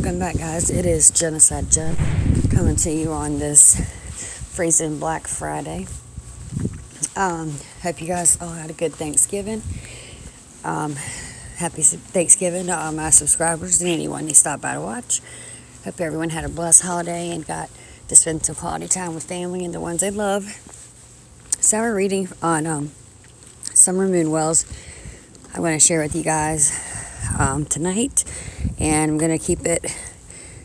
Welcome back, guys. It is Genocide Jen coming to you on this freezing Black Friday. Hope you guys all had a good Thanksgiving. Happy Thanksgiving to all my subscribers and anyone who stopped by to watch. Hope everyone had a blessed holiday and got to spend some quality time with family and the ones they love. So we're reading on summer moon wells. I want to share with you guys tonight, and I'm going to keep it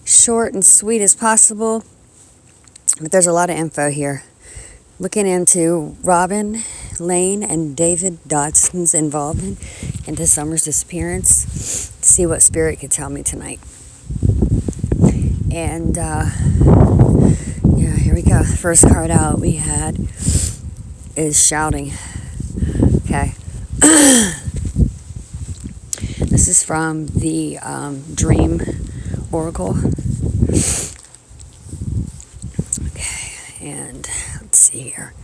short and sweet as possible, but there's a lot of info here. Looking into Robin, Lane, and David Dodson's involvement into Summer's disappearance, to see what spirit could tell me tonight. And here we go. The first card out we had is shouting. Okay. This is from the Dream Oracle. Okay, and let's see here.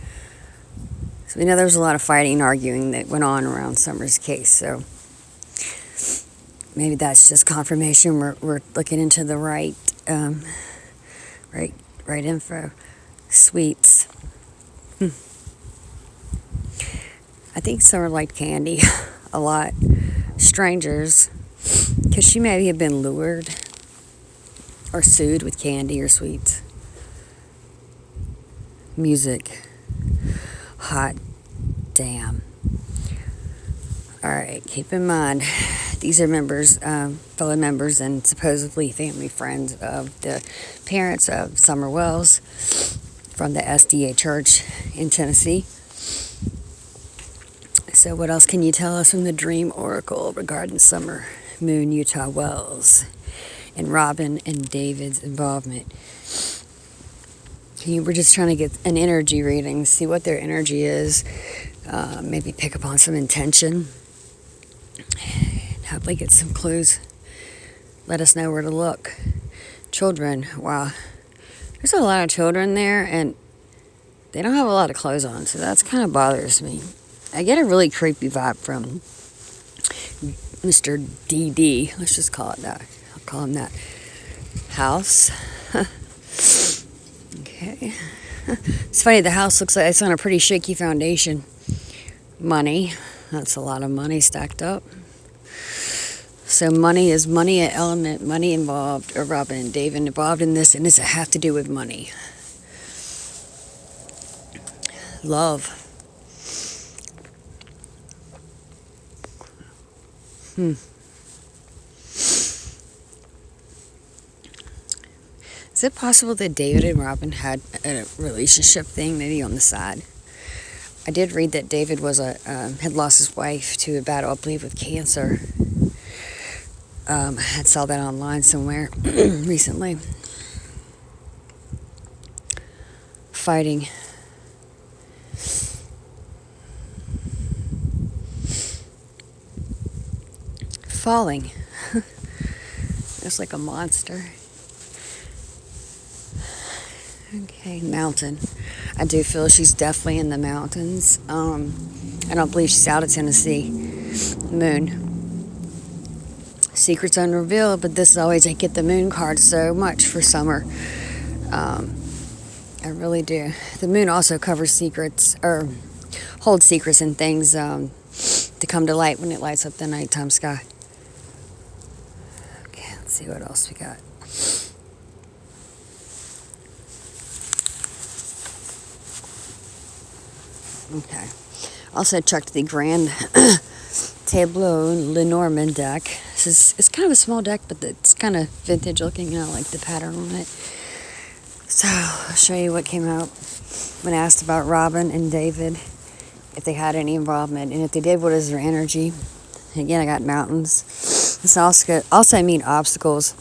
So we know there was a lot of fighting and arguing that went on around Summer's case, so maybe that's just confirmation we're looking into the right info. Sweets. I think Summer liked candy a lot. Strangers, because she may have been lured or soothed with candy or sweets. Music. Hot damn. Alright, keep in mind, these are members, fellow members and supposedly family friends of the parents of Summer Wells from the SDA CHURCH in Tennessee. So what else can you tell us from the Dream Oracle regarding Summer Moon Utah Wells and Robin and David's involvement? We're just trying to get an energy reading, see what their energy is, maybe pick up on some intention, and hopefully get some clues. Let us know where to look. Children, wow. There's a lot of children there, and they don't have a lot of clothes on, so that's kind of bothers me. I get a really creepy vibe from Mr. DD. Let's just call it that. I'll call him that. House. Okay. It's funny, the house looks like it's on a pretty shaky foundation. Money. That's a lot of money stacked up. So money is money, an element, money involved, or Robin and David involved in this, and does it have to do with money? Love. Is it possible that David and Robin had a relationship thing, maybe on the side? I did read that David was had lost his wife to a battle, I believe, with cancer. I had saw that online somewhere recently. Fighting. Falling. It's like a monster. Okay, mountain. I do feel she's definitely in the mountains. I don't believe she's out of Tennessee. Moon. Secrets unrevealed, but this is always, I get the moon card so much for Summer. I really do. The moon also covers secrets, or holds secrets and things to come to light when it lights up the nighttime sky. Okay, let's see what else we got. Okay. Also checked the Grand Tableau Lenormand deck. It's kind of a small deck, but it's kind of vintage looking. I like the pattern on it. So I'll show you what came out when asked about Robin and David, if they had any involvement, and if they did, what is their energy? Again, I got mountains. This also mean obstacles,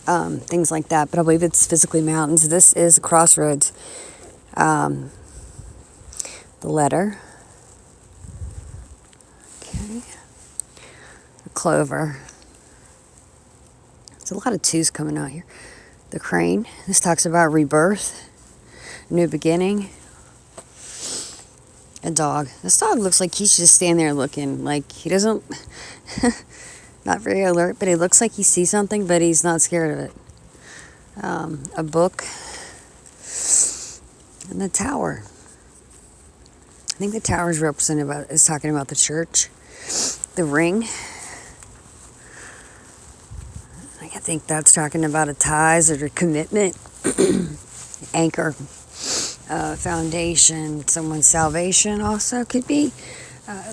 things like that, but I believe it's physically mountains. This is a crossroads. The letter. Okay. The clover. There's a lot of twos coming out here. The crane. This talks about rebirth, new beginning. A dog. This dog looks like he's just standing there looking like he doesn't Not very alert, but he looks like he sees something, but he's not scared of it. A book. And the tower. I think the tower is talking about the church. The ring. I think that's talking about a ties or a commitment. Anchor. Foundation. Someone's salvation also could be.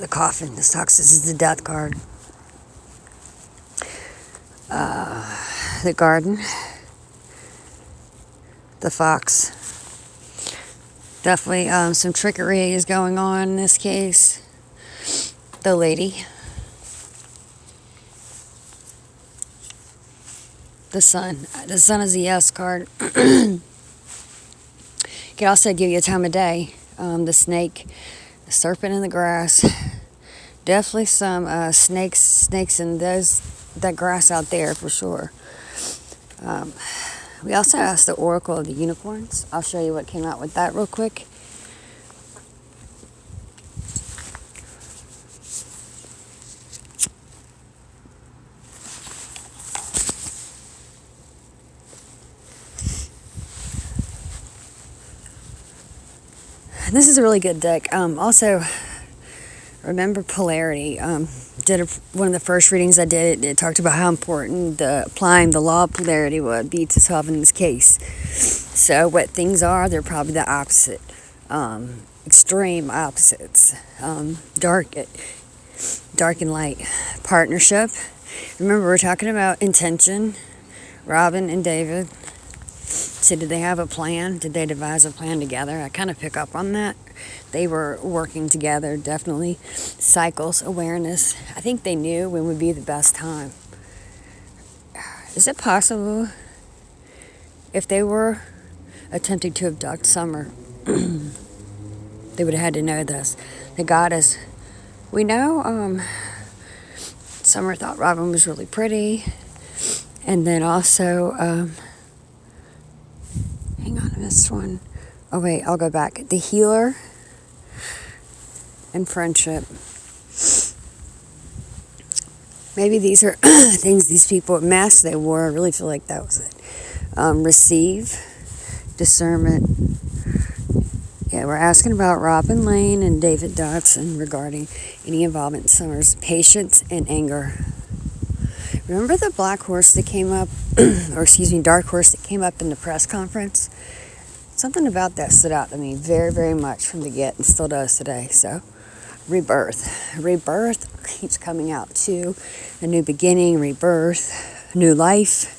The coffin. This is the death card. The garden. The fox. Definitely some trickery is going on in this case. The lady. The sun. The sun is the yes card. It can also give you a time of day. The snake. The serpent in the grass. Definitely some snakes in that grass out there for sure. We also asked the Oracle of the Unicorns. I'll show you what came out with that real quick. This is a really good deck. Also, remember polarity. One of the first readings I did, it talked about how important applying the law of polarity would be to solving this case. So what things are, they're probably the opposite. Extreme opposites. Dark and light. Partnership. Remember, we're talking about intention. Robin and David. So did they have a plan? Did they devise a plan together? I kind of pick up on that. They were working together, definitely. Cycles, awareness. I think they knew when would be the best time. Is it possible if they were attempting to abduct Summer, they would have had to know this. The goddess. We know Summer thought Robin was really pretty. And then also, hang on, I missed one. Oh wait, I'll go back. The healer and friendship. Maybe these are things these people, masks they wore. I really feel like that was it. Receive, discernment. Yeah, we're asking about Robin Lane and David Dodson regarding any involvement in Summer's patience and anger. Remember the black horse that came up, dark horse that came up in the press conference? Something about that stood out to me very, very much from the get and still does today. So, rebirth. Rebirth keeps coming out too. A new beginning, rebirth, new life.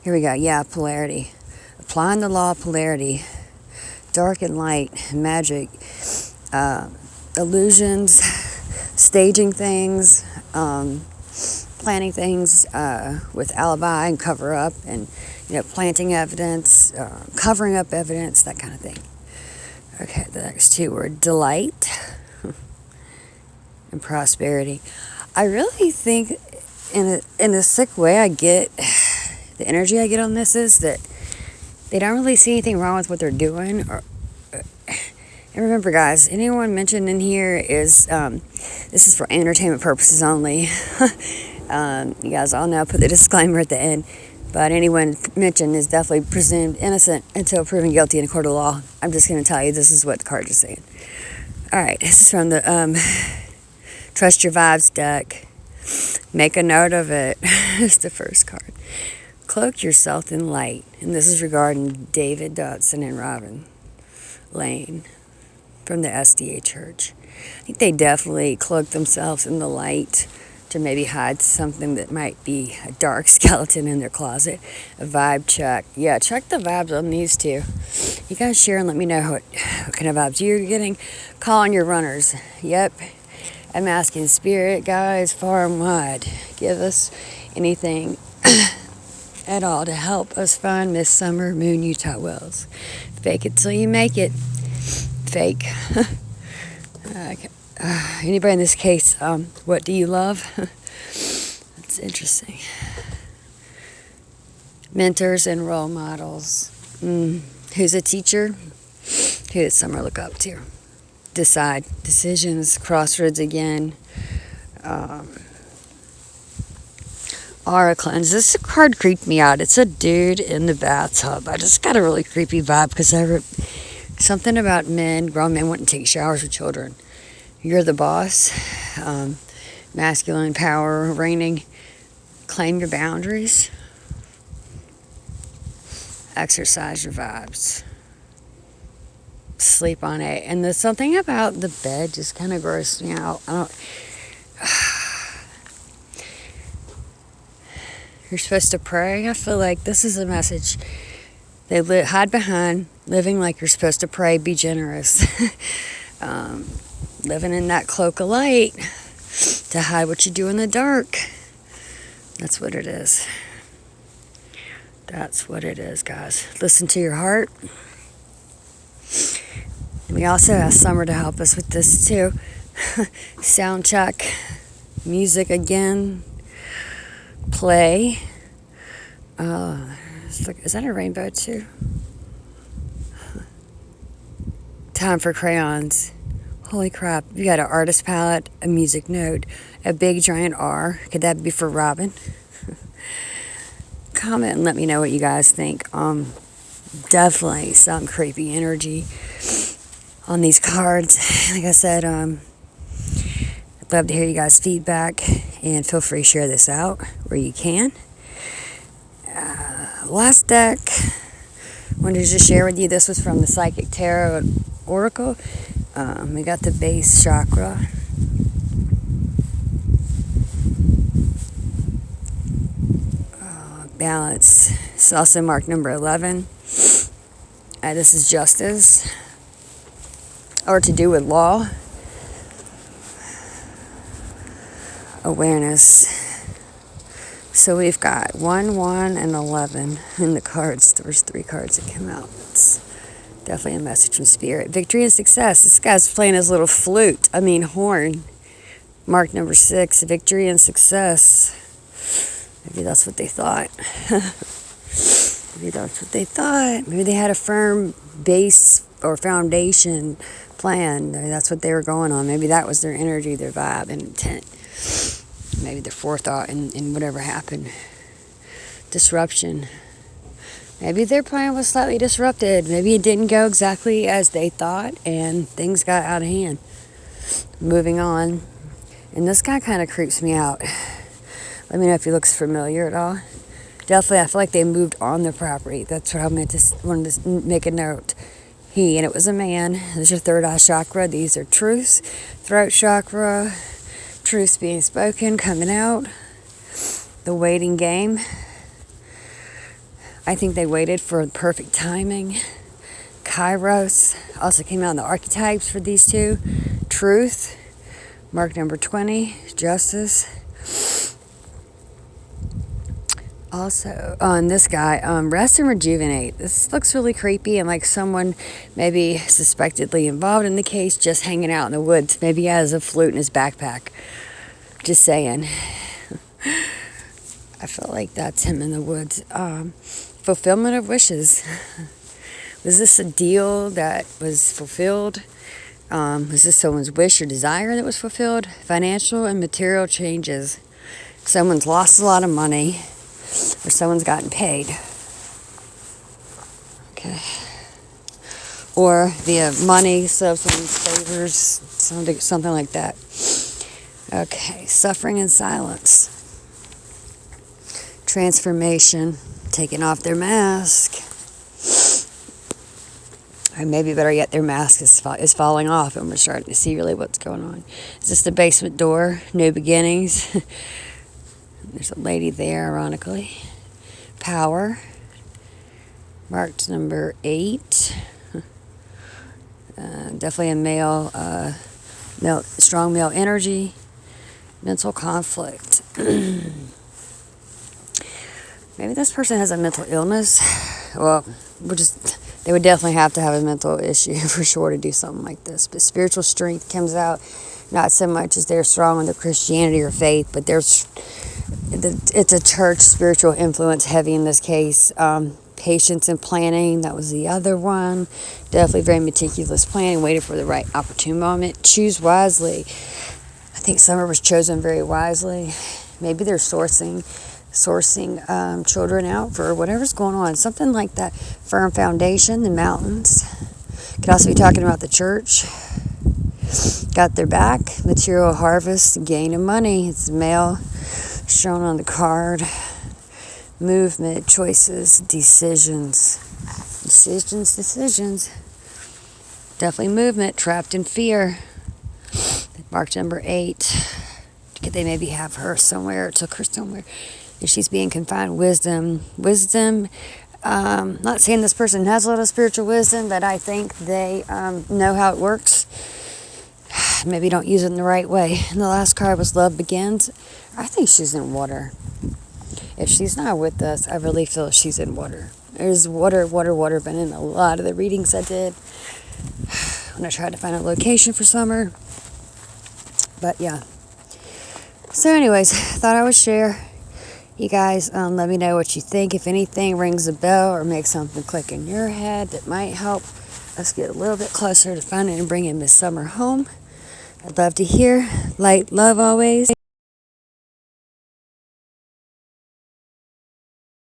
Here we go. Yeah, polarity. Applying the law of polarity. Dark and light, magic, illusions, staging things, planning things with alibi and cover up, and planting evidence, covering up evidence, that kind of thing. Okay, the next two were delight and prosperity. I really think, in a sick way, I get the energy I get on this is that they don't really see anything wrong with what they're doing. And remember, guys, anyone mentioned in here is this is for entertainment purposes only. You guys all know, put the disclaimer at the end. But anyone mentioned is definitely presumed innocent until proven guilty in a court of law. I'm just going to tell you this is what the card is saying. All right, this is from the Trust Your Vibes deck. Make a note of it. It's the first card. Cloak yourself in light. And this is regarding David Dodson and Robin Lane from the SDA CHURch. I think they definitely cloaked themselves in the light to maybe hide something that might be a dark skeleton in their closet. A vibe check. Yeah, check the vibes on these two. You guys share and let me know what kind of vibes you're getting. Call on your runners. Yep. I'm asking spirit, guys, far and wide. Give us anything at all to help us find Miss Summer Moon Utah Wells. Fake it till you make it. Fake. Anybody in this case, what do you love? That's interesting. Mentors and role models. Who's a teacher? Who does Summer look up to? decide. Decisions, crossroads again. Aura cleanse. This card creeped me out. It's a dude in the bathtub. I just got a really creepy vibe because something about men, grown men wouldn't take showers with children. You're the boss. Masculine power reigning. Claim your boundaries. Exercise your vibes. Sleep on it. And there's something about the bed just kind of grossed me out. You're supposed to pray. I feel like this is a message. They hide behind living like you're supposed to pray. Be generous. Living in that cloak of light to hide what you do in the dark. That's what it is. That's what it is, guys. Listen to your heart. We also asked Summer to help us with this too. Sound check. Music again. Play. Is that a rainbow too? Time for crayons. Holy crap. You got an artist palette, a music note, a big giant R. Could that be for Robin? Comment and let me know what you guys think. Definitely some creepy energy on these cards. Like I said, I'd love to hear you guys' feedback, and feel free to share this out where you can. Last deck, wanted to just share with you, this was from the Psychic Tarot Oracle. We got the base chakra. Balance. It's also marked number 11. This is justice, or to do with law. Awareness. So we've got 1, 1, and 11 in the cards. There was 3 cards that came out. It's definitely a message from Spirit. Victory and success. This guy's playing his little horn. Mark number 6. Victory and success. Maybe that's what they thought. Maybe that's what they thought. Maybe they had a firm base or foundation plan. That's what they were going on. Maybe that was their energy, their vibe, and intent. Maybe their forethought in whatever happened. Disruption. Maybe their plan was slightly disrupted. Maybe it didn't go exactly as they thought, and things got out of hand. Moving on. And this guy kind of creeps me out. Let me know if he looks familiar at all. Definitely, I feel like they moved on the property. That's what I wanted to make a note. And it was a man. This is your third eye chakra. These are truths. Throat chakra. Truths being spoken, coming out. The waiting game. I think they waited for perfect timing. Kairos. Also came out in the archetypes for these two. Truth. Mark number 20. Justice. Also, on this guy, rest and rejuvenate. This looks really creepy and like someone maybe suspectedly involved in the case, just hanging out in the woods. Maybe he has a flute in his backpack. Just saying. I feel like that's him in the woods. Fulfillment of wishes. Was this a deal that was fulfilled? Was this someone's wish or desire that was fulfilled? Financial and material changes. Someone's lost a lot of money. Or someone's gotten paid. Okay. Or via money, substance, favors, something like that. Okay. Suffering and silence. Transformation. Taking off their mask. Or maybe better yet, their mask is falling off and we're starting to see really what's going on. Is this the basement door? New beginnings. There's a lady there, ironically. Power. Marked number 8. Definitely a male, strong male energy. Mental conflict. Maybe this person has a mental illness. Well, they would definitely have to have a mental issue for sure to do something like this. But spiritual strength comes out, not so much as they're strong in their Christianity or faith, but it's a church spiritual influence heavy in this case. Patience and planning, that was the other one. Definitely very meticulous planning, waited for the right opportune moment. Choose wisely. I think Summer was chosen very wisely. Maybe they're sourcing children out for whatever's going on. Something like that. Firm foundation, the mountains. Could also be talking about the church. Got their back. Material harvest, gain of money. It's male shown on the card. Movement, choices, decisions. Decisions. Definitely movement, trapped in fear. Marked number 8. They maybe have her somewhere, took her somewhere. And she's being confined. Wisdom. Not saying this person has a lot of spiritual wisdom, but I think they know how it works. Maybe don't use it in the right way. And the last card was Love Begins. I think she's in water. If she's not with us, I really feel she's in water. There's water been in a lot of the readings I did when I tried to find a location for Summer. But yeah. So anyways, thought I would share. You guys, let me know what you think. If anything rings a bell or makes something click in your head that might help us get a little bit closer to finding and bringing Miss Summer home. I'd love to hear. Light, love always.